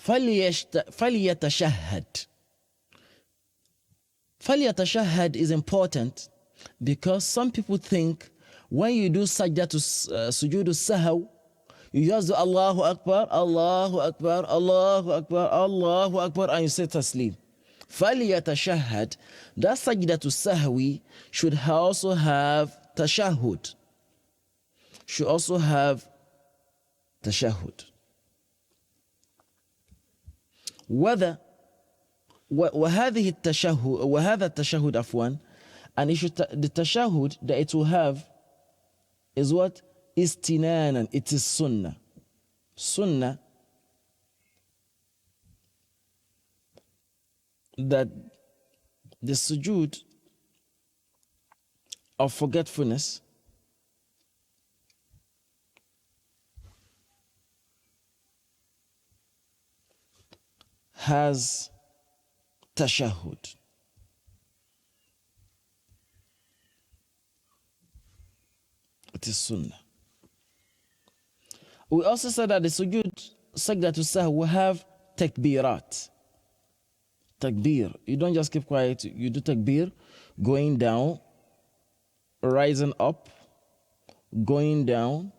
فَلْيَتَشَهَّدْ. فَلْيَتَشَهَّدْ is important because some people think when you do sajda to sujood al-sahw, you just do Allahu Akbar, Allahu Akbar, Allahu Akbar, Allahu Akbar, and you say taslim. فَلْيَتَشَهَّدْ. That sajda to sahwi should also have tashahhud. Should also have tashahhud. Whether وهذه التشهد وهذا التشهد عفوا, and it should, the tashahhud that it will have is what? Istinanan. It is sunnah. Sunnah that the sujood of forgetfulness has tashahhud. It is sunnah. We also said that the sujood sajda to sahw will have takbirat. Takbir. You don't just keep quiet. You do takbir, going down, rising up, going down,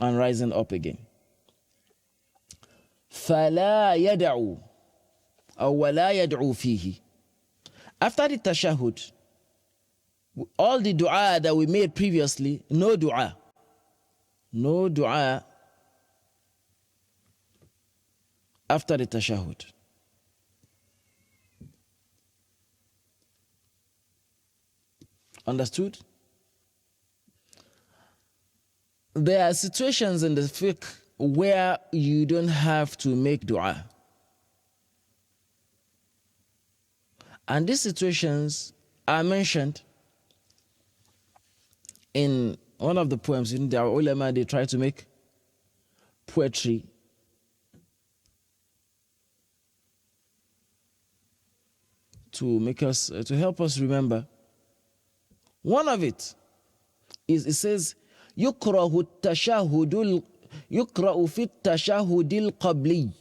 and rising up again. فَلَا يَدْعُوا أو وَلَا يَدْعُوا فِيهِ. After the tashahhud, all the dua that we made previously, no dua. No dua after the tashahhud. Understood? There are situations in the fiqh where you don't have to make dua. And these situations are mentioned in one of the poems. In the ulama, they try to make poetry to make us, to help us remember. One of it is, it says, يُكْرَهُ التَّشَهُدُ يُكْرَأُ فِي التَّشَهُدِ الْقَبْلِيِّ.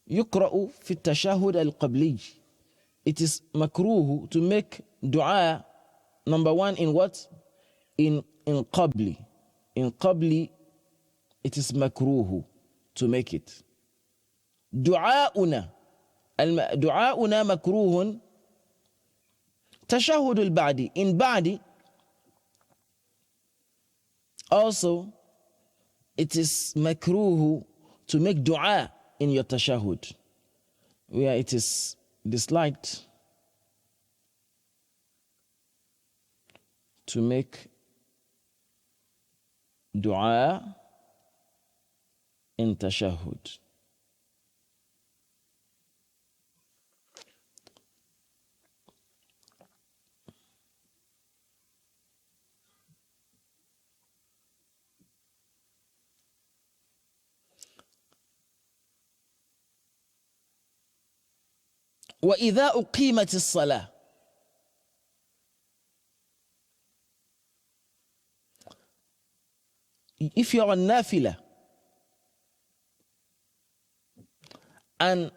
يُكْرَأُ فِي التَّشَهُدِ الْقَبْلِيِّ. It is makruh to make dua, number one, in what? In qabli. In qabli, it is makruh to make it. دعاؤنا مكروه. تشهد البعد. In ba'di, also, it is makruh to make dua in your tashahhud, where it is disliked to make dua in tashahhud. وَإِذَا أُقِيمَتِ الصَّلَاةِ. If you are on nafila and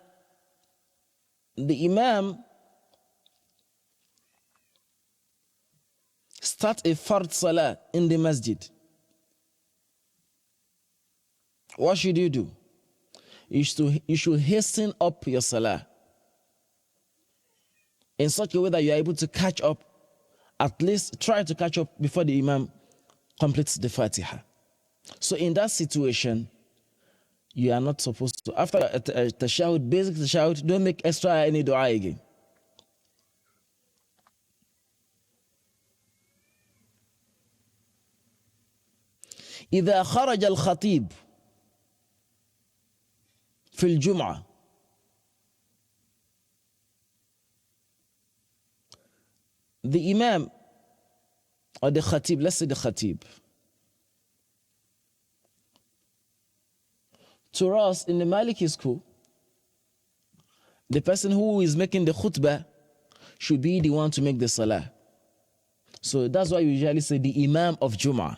the imam starts a fard salah in the masjid, what should you do? You should hasten up your salah in such a way that you are able to catch up, at least try to catch up before the imam completes the Fatiha. So in that situation, you are not supposed to, after tashahhud, basic tashahhud, don't make extra any dua again. إذا خرج الخطيب في الجمعة the imam or the khatib, let's say the khatib, to us in the Maliki school, the person who is making the khutbah should be the one to make the salah. So that's why we usually say the imam of Jum'ah.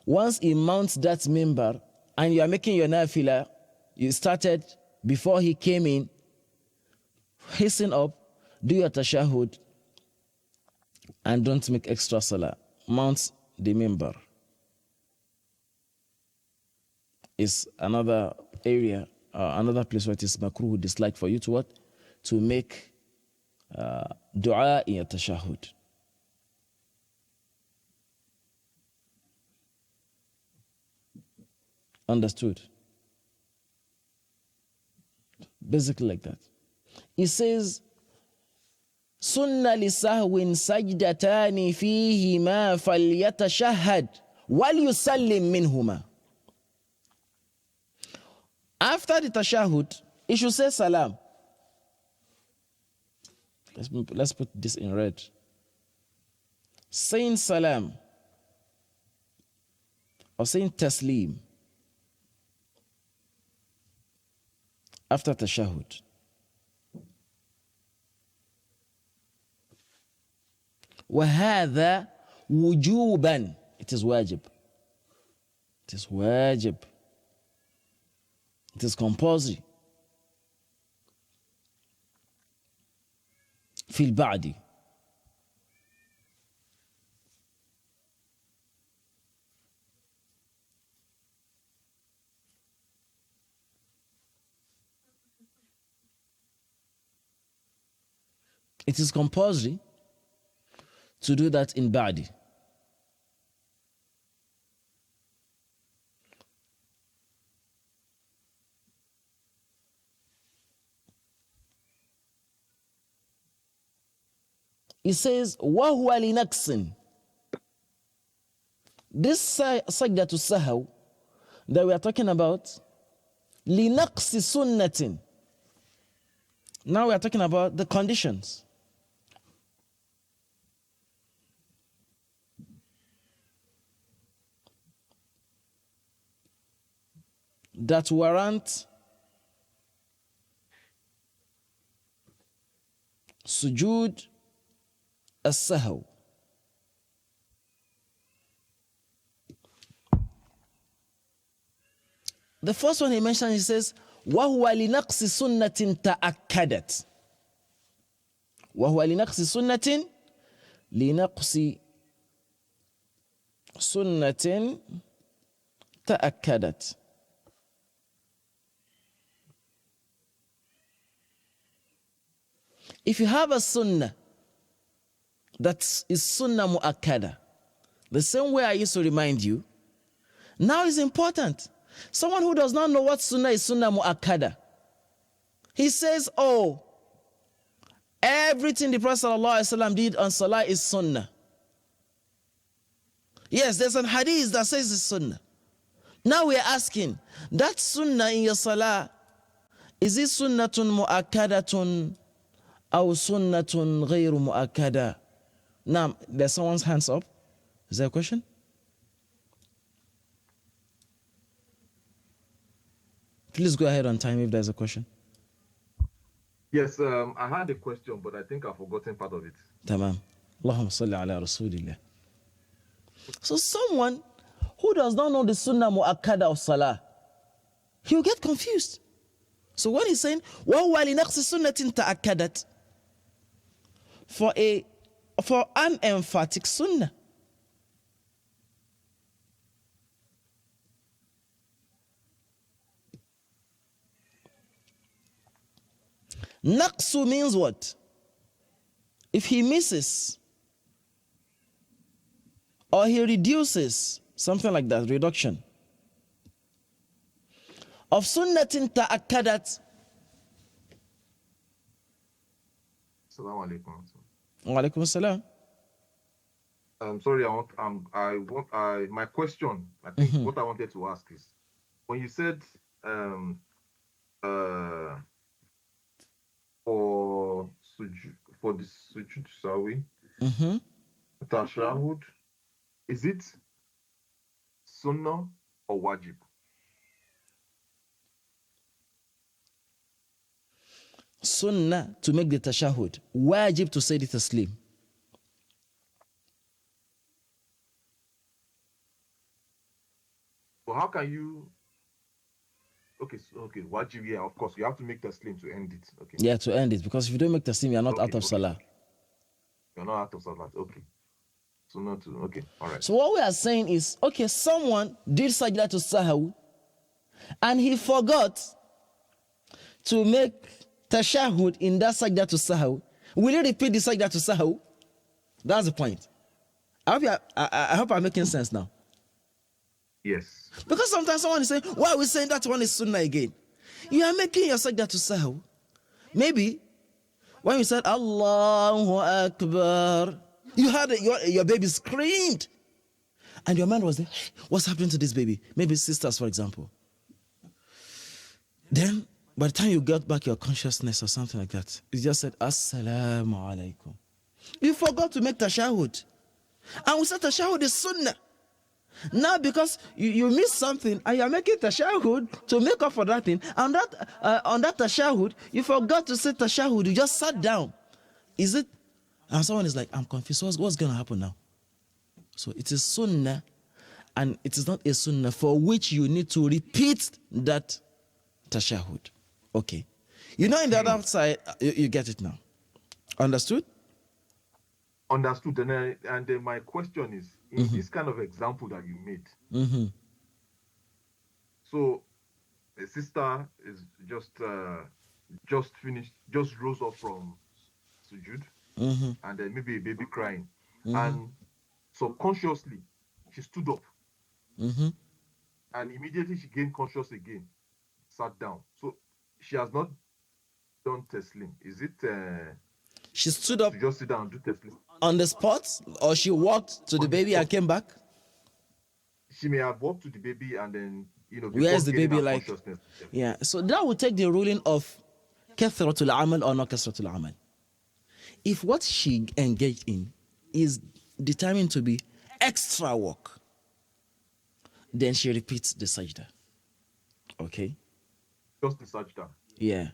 Once he mounts that member, and you are making your nafila, you started before he came in, hasten up, do your tashahud, and don't make extra salah. Mount the mimbar is another area, another place where it is makruh, dislike for you to what? To make dua in your tashahud. Understood? Basically like that. He says, سنة لسهو سجدتان فيهما فليتشهد وليسلم منهما. After the tashahud, he should say salam. Let's put this in red. Saying salam or saying taslim after tashahud. وهذا وجوبا. It is wajib. It is wajib. It is compulsory. في البعد. It is compulsory to do that in ba'di. He says, وَهُوَ لِنَقْصٍ. This sajda to sahaw that we are talking about, لِنَقْصِ سُنَّةٍ. Now we are talking about the conditions. That warrant sujood as-sahw. The first one he mentioned, he says, وَهُوَ لِنَقْصِ سُنَّةٍ تَأَكَّدَتْ. وَهُوَ لِنَقْصِ سُنَّةٍ تَأَكَّدَتْ. If you have a sunnah that is sunnah mu'akkada, the same way I used to remind you, now is important. Someone who does not know what sunnah is sunnah mu'akkada, he says, oh, everything the Prophet ﷺ did on salah is sunnah. Yes, there's an hadith that says it's sunnah. Now we're asking, that sunnah in your salah, is it sunnatun mu'akkadatun aw sunnatun ghayru mu'akkada? Now, there's someone's hands up. Is there a question? Please go ahead on time if there's a question. Yes, I had a question, but I think I've forgotten part of it. Tamam. Allahumma salli ala rasulillah. So someone who does not know the sunnah mu'akkada of salah, he'll get confused. So when he's saying, وَهُوَ لِنَقْصِ سُنَّةٍ تَأَكَّدَتْ, for an emphatic sunnah. Naqsu means what? If he misses or he reduces, something like that, reduction. Of sunnatin ta'akkadat. Assalamu alaikum. Wa alaikum assalam. I'm sorry, my question, I think what I wanted to ask is, when you said for the sujud sawi, tashahud, is it sunnah or wajib? Sunnah to make the tashahud, wajib to say the taslim. But how can you Okay, so, okay, wajib, yeah, of course, you have to make taslim to end it. Okay, Yeah, to end it. Because if you don't make taslim, you are not out of salah. You're not out of salat. Okay, so not to. Okay, all right. So what we are saying is, okay, someone did sajda to sahaw, and he forgot to make tashahud in that sajda to sahaw. Will he repeat the sajda to sahaw? That's the point. I hope I'm making sense now. Yes. Because sometimes someone is saying, why are we saying that one is sunnah again? You are making your sajda to sahaw. Maybe when you said Allahu Akbar, you heard your baby screamed. And your mind was there, what's happening to this baby? Maybe sisters, for example. Then, by the time you got back your consciousness or something like that, you just said, Assalamu alaikum. You forgot to make tashahud. And we said tashahud is sunnah. Now, because you missed something and you're making tashahud to make up for that thing, and that on that tashahud, you forgot to say tashahud, you just sat down. Is it? And someone is like, I'm confused. What's going to happen now? So it is sunnah, and it is not a sunnah for which you need to repeat that tashahud. Okay. You know, in the other side, you get it now. Understood? Understood. And then my question is, in this kind of example that you made, so a sister is just finished, just rose up from sujud, and then maybe a baby crying, and subconsciously she stood up, and immediately she gained conscious again, sat down. So she has not done teslim. Is it? She stood up to just sit down and do teslim on the spot, or she walked to the baby and came back? She may have walked to the baby and then, where's the baby like? Yeah, so that will take the ruling of kathratul amal or not kathratul amal. If what she engaged in is determined to be extra work, then she repeats the sajda. Okay? Just the sajda. Yeah.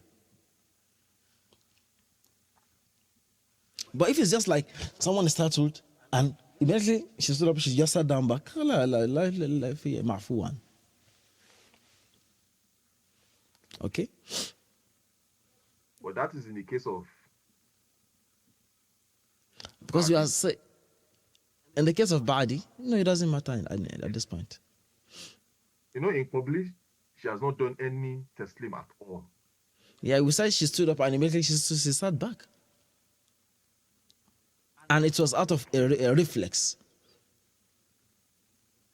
But if it's just like someone is startled and immediately she stood up, she just sat down back. Okay? But that is in the case of. Because you are saying, in the case of Badi, no, it doesn't matter at this point. In public, she has not done any taslim at all. Yeah, we said she stood up and immediately she sat back. And it was out of a reflex.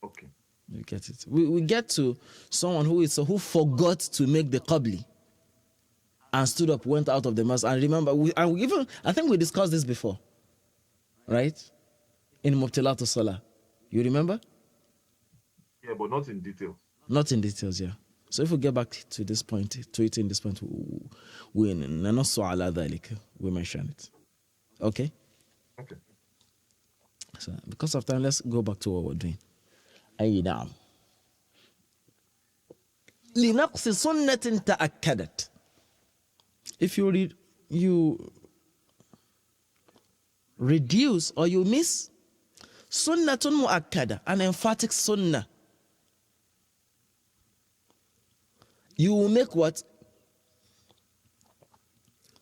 Okay. You get it. We get to someone who forgot to make the qabli and stood up, went out of the mosque. And remember, I think we discussed this before, right? In Mubtilatul Salah. You remember? Yeah, but not in detail. Not in details, yeah. So if we get back to this point, we mention it. Okay? Okay. So because of time, let's go back to what we're doing. أي نعم. لنقص سنة تأكدت. If you reduce or you miss سنة مؤكدة, an emphatic sunnah, you will make what?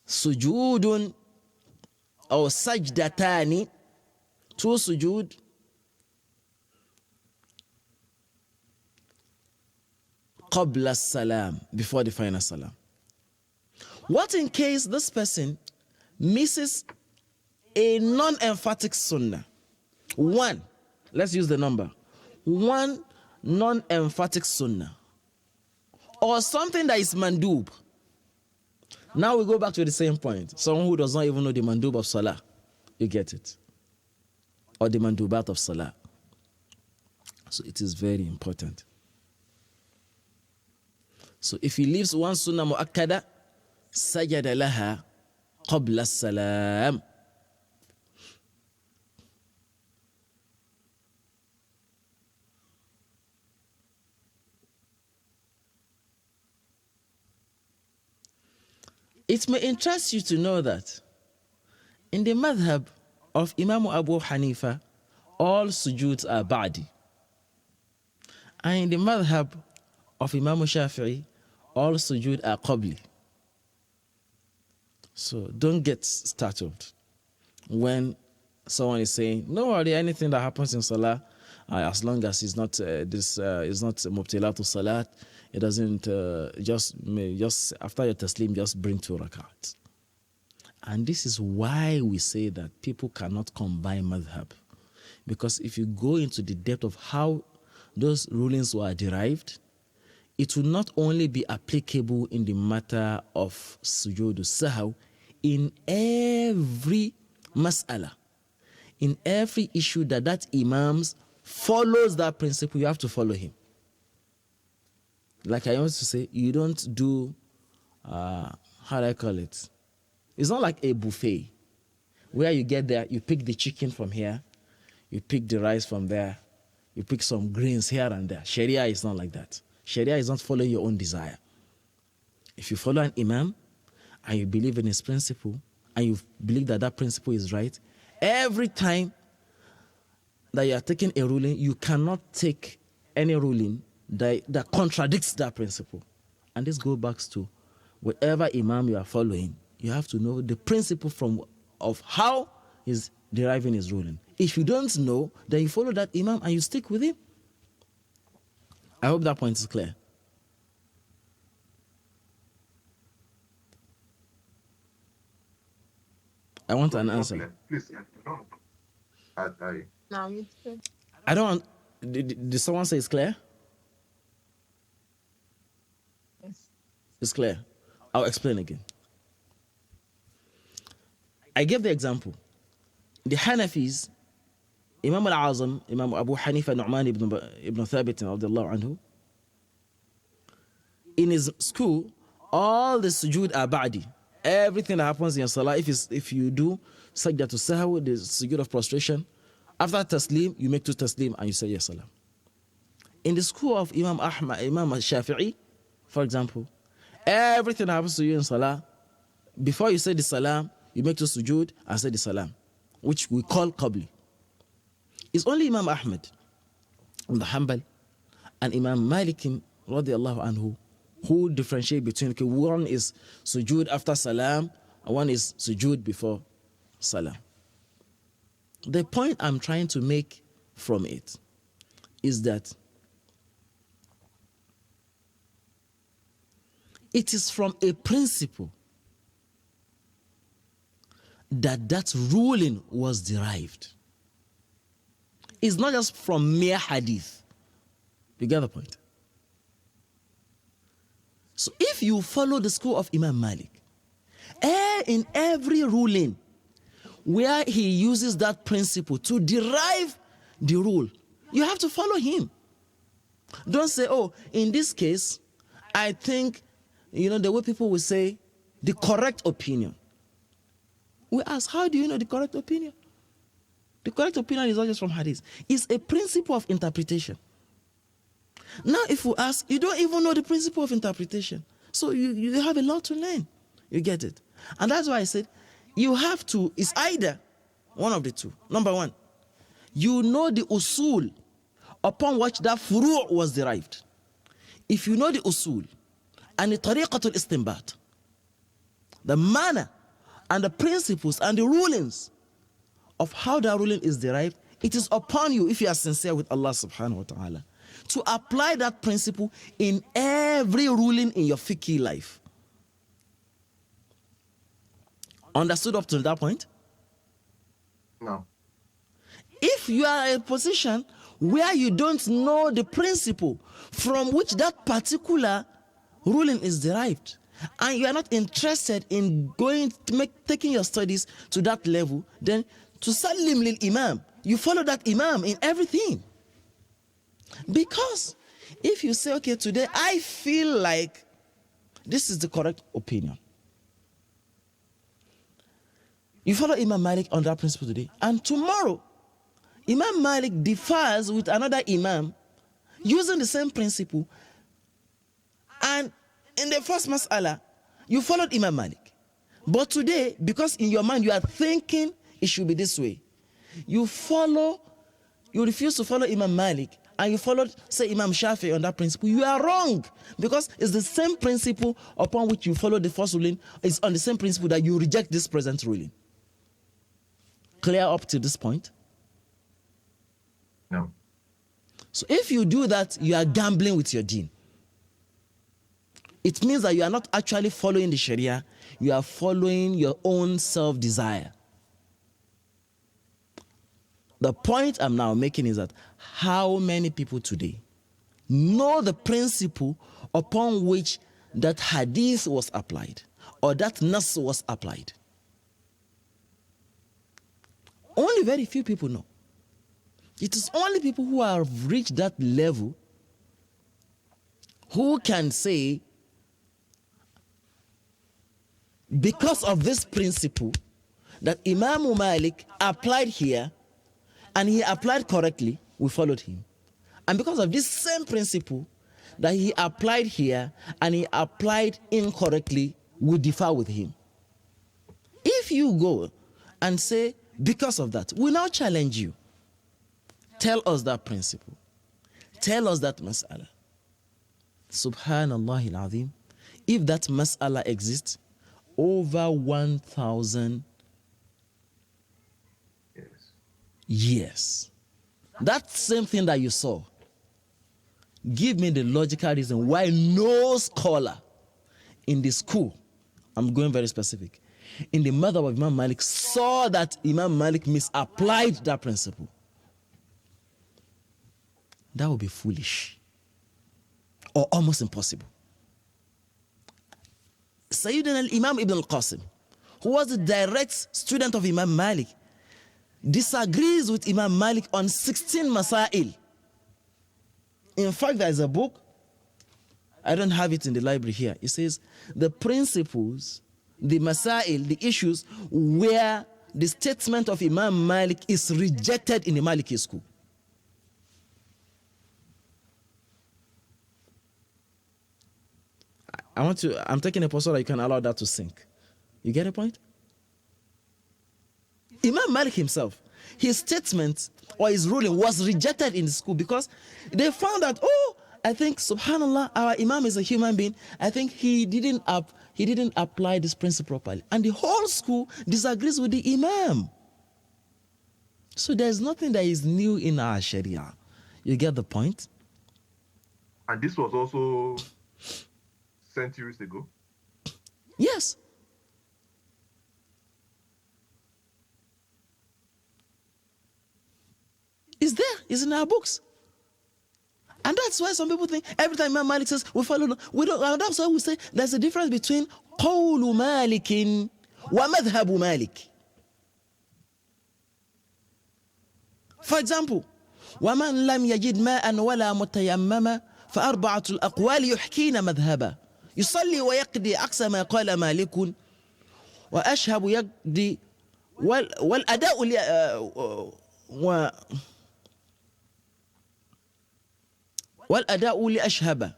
سجود أو سجدتان, two sujud, قبل السلام, before the final salam. What in case this person misses a non-emphatic sunnah? One, let's use the number. One non-emphatic sunnah. Or something that is mandub. Now we go back to the same point. Someone who does not even know the mandub of salah. You get it. Or the mandubat of salah. So it is very important. So if he leaves one sunnah mu'akkada, sajada laha qabla as-salam. It may interest you to know that in the madhab of Imam Abu Hanifa, all sujuds are ba'di. And in the madhab of Imam Shafi'i, all sujood are qabli. So don't get startled when someone is saying, no worry, anything that happens in salah, as long as it's not is not mubtilatu salat, it doesn't just after your taslim, just bring 2 rakats. And this is why we say that people cannot combine madhab. Because if you go into the depth of how those rulings were derived, it will not only be applicable in the matter of sujood sahw, in every mas'ala, in every issue that imams follows that principle, you have to follow him. Like I used to say, you don't do, how do I call it? It's not like a buffet where you get there, you pick the chicken from here, you pick the rice from there, you pick some greens here and there. Sharia is not like that. Sharia is not following your own desire. If you follow an imam and you believe in his principle and you believe that that principle is right, every time that you are taking a ruling, you cannot take any ruling that contradicts that principle. And this goes back to whatever imam you are following, you have to know the principle of how he's deriving his ruling. If you don't know, then you follow that imam and you stick with him. I hope that point is clear. I want an answer. Please, No, it's good. I don't want, did someone say it's clear? Yes. It's clear. I'll explain again. I gave the example. The Hanafis, Imam al-Azam, Imam Abu Hanifa Nu'man ibn Thabit radiallahu anhu, in his school, all the sujood are ba'di. Everything that happens in salah, if you do sajda to sahw, the sujood of prostration, after taslim, you make 2 taslim and you say yes salam. In the school of Imam Ahmad, Imam Shafi'i, for example, everything that happens to you in salah, before you say the salam, you make 2 sujood and say the salam, which we call qabli. It's only Imam Ahmad ibn Hanbal and Imam Malik radiallahu anhu who differentiate between, okay, one is sujood after salam and one is sujood before salam. The point I'm trying to make from it is that it is from a principle that ruling was derived. It's not just from mere hadith. You get the point? So if you follow the school of Imam Malik, in every ruling where he uses that principle to derive the rule, you have to follow him. Don't say, oh, in this case, I think, the way people will say, the correct opinion. We ask, how do you know the correct opinion? The correct opinion is not just from hadith. It's a principle of interpretation. Now, if we ask, you don't even know the principle of interpretation. So you have a lot to learn. You get it? And that's why I said, you have to, it's either one of the two. Number one, you know the usul upon which that furu' was derived. If you know the usul and the tariqatul istinbat, the manner and the principles and the rulings of how that ruling is derived, it is upon you, if you are sincere with Allah subhanahu wa ta'ala, to apply that principle in every ruling in your fiqh life. Understood up to that point? No. If you are in a position where you don't know the principle from which that particular ruling is derived, and you are not interested in taking your studies to that level, then to sallim lil imam, you follow that imam in everything. Because if you say, okay, today I feel like this is the correct opinion, you follow Imam Malik on that principle today, and tomorrow Imam Malik differs with another imam using the same principle, and in the first mas'ala you followed Imam Malik, but today, because in your mind you are thinking it should be this way, you refuse to follow Imam Malik and you followed, say, Imam Shafi on that principle, you are wrong. Because it's the same principle upon which you follow the first ruling, it's on the same principle that you reject this present ruling. Clear up to this point? No. So if you do that, you are gambling with your deen. It means that you are not actually following the Sharia, you are following your own self-desire. The point I'm now making is that how many people today know the principle upon which that hadith was applied or that nas was applied? Only very few people know. It is only people who have reached that level who can say, because of this principle that Imam Malik applied here, and he applied correctly, we followed him. And because of this same principle that he applied here and he applied incorrectly, we differ with him. If you go and say, because of that, we now challenge you. Tell us that principle. Tell us that mas'ala. Subhanallah al-Azim. If that mas'ala exists, over 1,000 years. That same thing that you saw, give me the logical reason why no scholar in the school, I'm going very specific, in the madhab of Imam Malik saw that Imam Malik misapplied that principle. That would be foolish or almost impossible. Sayyidina al-Imam Ibn al-Qasim, who was a direct student of Imam Malik, disagrees with Imam Malik on 16 masail. In fact, there is a book, I don't have it in the library here. It says the principles, the masail, the issues where the statement of Imam Malik is rejected in the Maliki school. I'm taking a pause so that you can allow that to sink. You get a point? Imam Malik himself, his statement or his ruling was rejected in the school because they found that, I think, subhanallah, our Imam is a human being. I think he didn't apply this principle properly. And the whole school disagrees with the Imam. So there's nothing that is new in our Sharia. You get the point? And this was also centuries ago? Yes. It's there. It's in our books. And that's why some people think every time Imam Malik says we follow, we don't. And that's why we say there's a difference between qawlu Malikin wa madhhabu Malik. For example, وَمَنْ لَمْ يَجِدْ مَاءً وَلَا مُتَيَمَّمًا فَأَرْبَعَةُ الْأَقْوَالِ يُحْكِينَ مَذْهَبًا يصلي ويقضي أقصى ما قال مالك وأشهب يقضي والأداء والأداء لأشهب.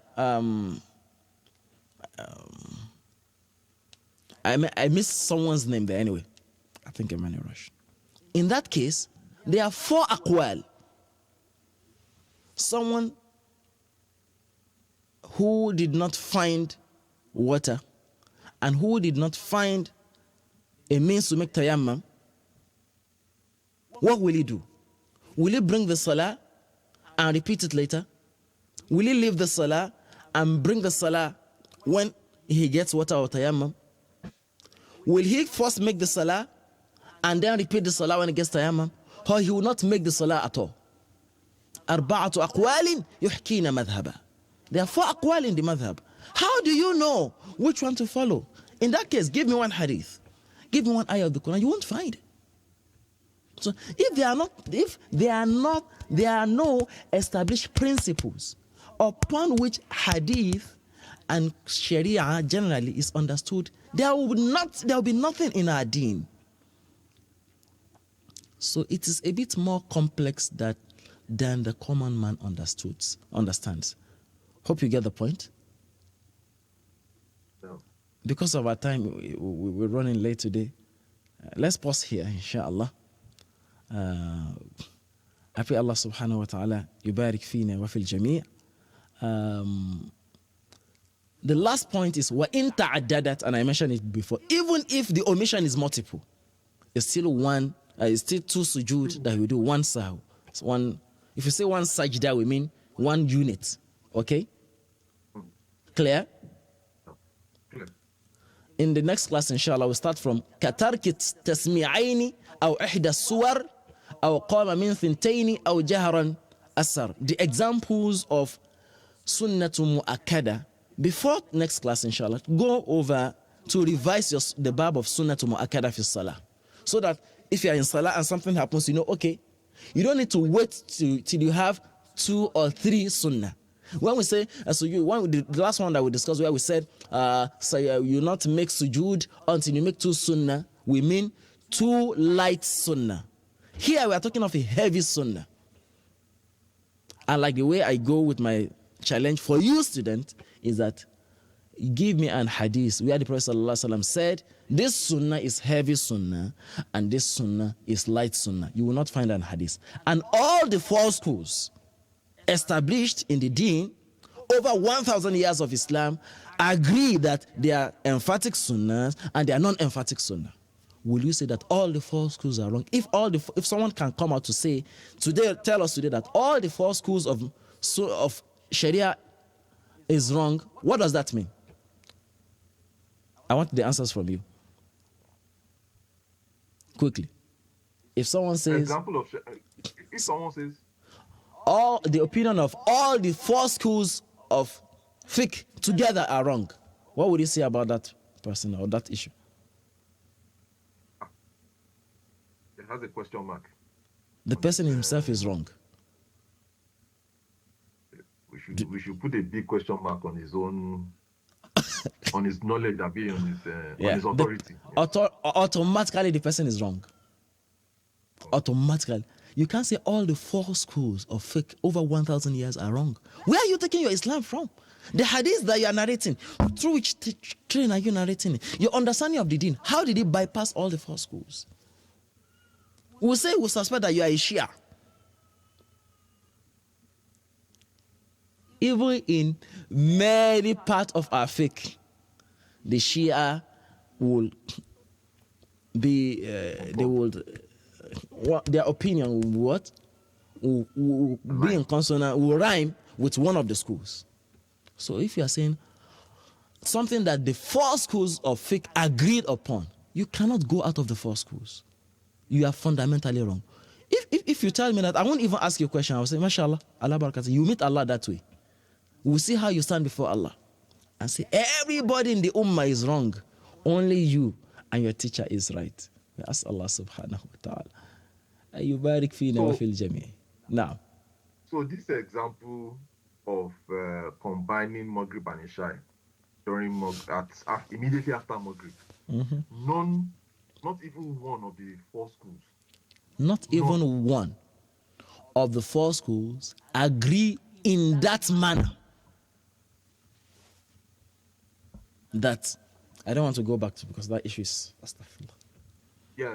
I missed someone's name there anyway. I think I'm in a rush. In that case, there are 4 aqwal. Someone who did not find water and who did not find a means to make tayammum, what will he do? Will he bring the salah and repeat it later? Will he leave the salah and bring the salah when he gets water or tayammum? Will he first make the salah and then repeat the salah when he gets tayammum? Or he will not make the salah at all? أربعة أقوال يحكين مذهبا. There are 4 aqwal in the madhab. How do you know which one to follow? In that case, give me one hadith. Give me one ayah of the Quran. You won't find it. So if there are no established principles upon which hadith and sharia generally is understood, there will be nothing in our deen. So it is a bit more complex than the common man understands. Hope you get the point. No. Because of our time, we're running late today. Let's pause here, inshallah. I pray Allah subhanahu wa ta'ala yubarik fina wa fil jami'. The last point is وَإِن تَعَدَّدَتْ, and I mentioned it before. Even if the omission is multiple, it's still it's still two sujood that we do, one sahu. It's one. If you say one sajda, we mean one unit. Okay? Clear? Clear. In the next class, inshallah, we'll start from كَتَرْكِ تَسْمِعَيْنِ أَوْ إِحْدَى السُّوَرِ أَوْ قَامَ مِنْ ثِنْتَيْنِ أَوْ جَهَرًا أَسَرٍ. The examples of sunnatu mu'akkada. Before next class, inshallah, go over to revise the bab of sunnatu mu'akkada fi salah. So that if you are in salah and something happens, you know, okay, you don't need to wait till you have 2 or 3 sunnah. When we say, the last one that we discussed where we said, you not make sujood until you make 2 sunnah, we mean 2 light sunnah. Here we are talking of a heavy sunnah. And like the way I go with my challenge for you, student, is that give me an hadith where the Prophet ﷺ said, this sunnah is heavy sunnah and this sunnah is light sunnah. You will not find an hadith. And all the 4 schools established in the deen over 1,000 years of Islam agree that they are emphatic sunnahs and they are non-emphatic sunnah. Will you say that all the 4 schools are wrong? If someone can come out to say today, tell us today that all the 4 schools of Sharia is wrong, what does that mean? I want the answers from you. Quickly. If someone says, Example of if someone says all the opinion of all the 4 schools of fiqh together are wrong, what would you say about that person or that issue? it has a question mark. The person himself is wrong. We should put a big question mark on his own, on his knowledge, on his authority. Automatically, the person is wrong. Automatically. You can't say all the 4 schools of fiqh over 1,000 years are wrong. Where are you taking your Islam from? The hadith that you are narrating, through which train are you narrating it? Your understanding of the deen, how did it bypass all the 4 schools? We'll suspect that you are a Shia. Even in many parts of our fiqh, the Shia will be, their opinion will be in consonant, will rhyme with one of the schools. So if you are saying something that the 4 schools of fiqh agreed upon, you cannot go out of the 4 schools. You are fundamentally wrong. If you tell me that, I won't even ask you a question. I will say, mashallah, Allah barakatuh. You meet Allah that way. We'll see how you stand before Allah and say, everybody in the ummah is wrong. Only you and your teacher is right. We ask Allah subhanahu wa ta'ala. Yubarik fina wa fil jami'. Now. So this example of combining Maghrib and Isha during immediately after Maghrib, not even one of the 4 schools. Not even one of the 4 schools agree in that manner. That I don't want to go back to because that issue is astaghfirullah. Yes.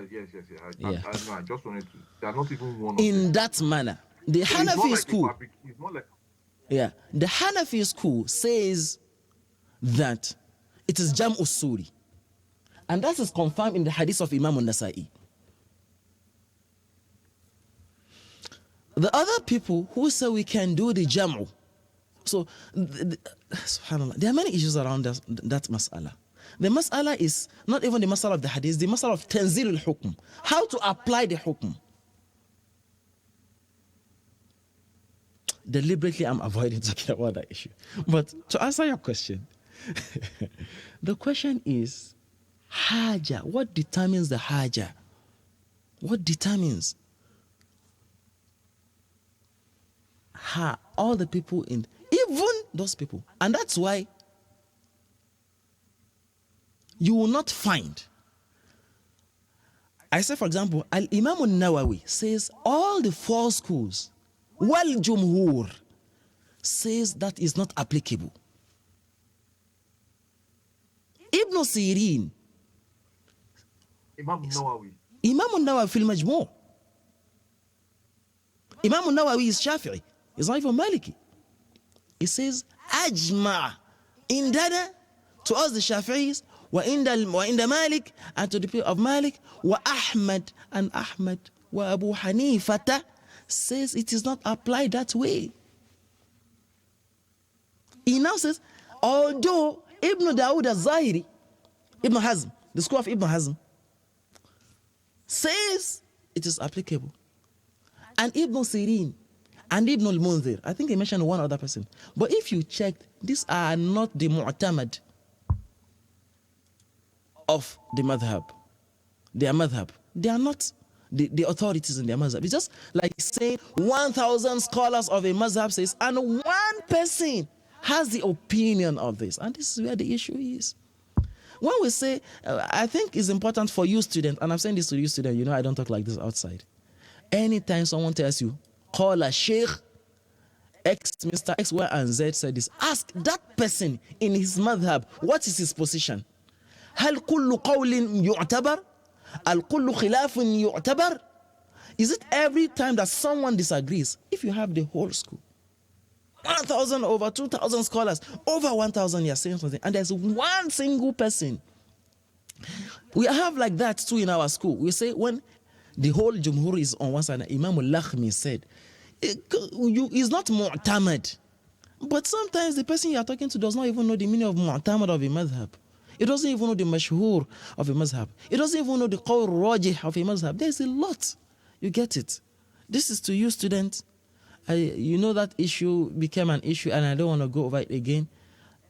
I just wanted to. They are not even one. In that manner, the Hanafi school. It's not like. Yeah, the Hanafi school says that it is Jam Usuri, and that is confirmed in the hadith of Imam al-Nasa'i. The other people who say we can do the Jam'u. So, subhanAllah, there are many issues around that mas'ala. The mas'ala is not even the mas'ala of the hadith, the mas'ala of tanzil al-hukm. How to apply the hukm. Deliberately, I'm avoiding talking about that issue. But to answer your question, the question is, haja. What determines the haja? What determines all the people in, even those people? And that's why you will not find. I say, for example, Al-Imam al-Nawawi says all the 4 schools, Wal Jumhur says that is not applicable. Ibn Sirin, Imam Nawawi Imam al-Nawawi fil Majmu', Imam al-Nawawi is Shafi'i. He's not even Maliki. He says, Ajma' indana, to us the Shafi'is, wa inda Malik, and to the people of Malik, wa Ahmad, and Ahmad, wa Abu Hanifata, says it is not applied that way. He now says, although Ibn Dawud al-Zahiri, Ibn Hazm, the school of Ibn Hazm, says it is applicable. And Ibn Sirin and Ibn al-Munzir, I think he mentioned one other person. But if you check, these are not the mu'tamad of the madhab. Their madhab. They are not the authorities in their madhab. It's just like saying 1,000 scholars of a madhab says, and one person has the opinion of this. And this is where the issue is. When we say, I think it's important for you students, and I'm saying this to you students, you know I don't talk like this outside. Anytime someone tells you, call a sheikh, X, Mr. X, Y, and Z said this, ask that person in his madhab, what is his position? هل كل قول يعتبر؟ هل كل خلاف يعتبر? Is it every time that someone disagrees? If you have the whole school, 1,000 over 2,000 scholars, over 1,000 years saying something, and there's one single person. We have like that too in our school. We say when the whole Jumhur is on one side, Imam al-Lakhmi said, is not mu'tamad. But sometimes the person you are talking to does not even know the meaning of mu'tamad of a madhab. It doesn't even know the mashhur of a mazhab. It doesn't even know the qawl rajih of a mazhab. There's a lot. You get it. This is to you students. You know that issue became an issue and I don't want to go over it again.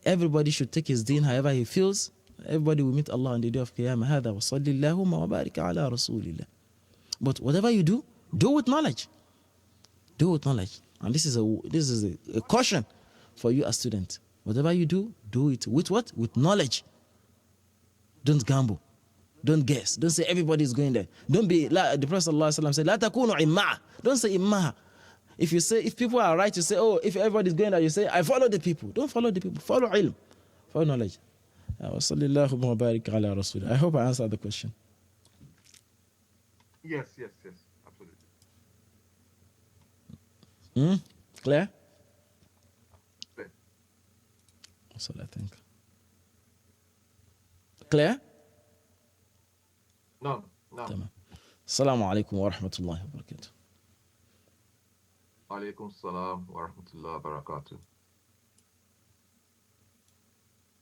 Everybody should take his deen however he feels. Everybody will meet Allah on the day of Qiyamah. هذا وصلي اللهم وبارك على رسول الله. But whatever you do, do with knowledge. Do with knowledge. And this is a caution for you as students. Whatever you do, do it with what? With knowledge. Don't gamble. Don't guess. Don't say everybody is going there. Don't be like the Prophet ﷺ said, لا تكونوا إماء. Don't say imma. If people are right, you say, oh, if everybody is going there, you say, I follow the people. Don't follow the people. Follow ilm. Follow knowledge. I hope I answered the question. Yes, absolutely. Clear? Clear. That's what I think. Clear? No. تمام. السلام عليكم ورحمة الله وبركاته. Alaikum salam wa rahmatullahi wa barakatuh.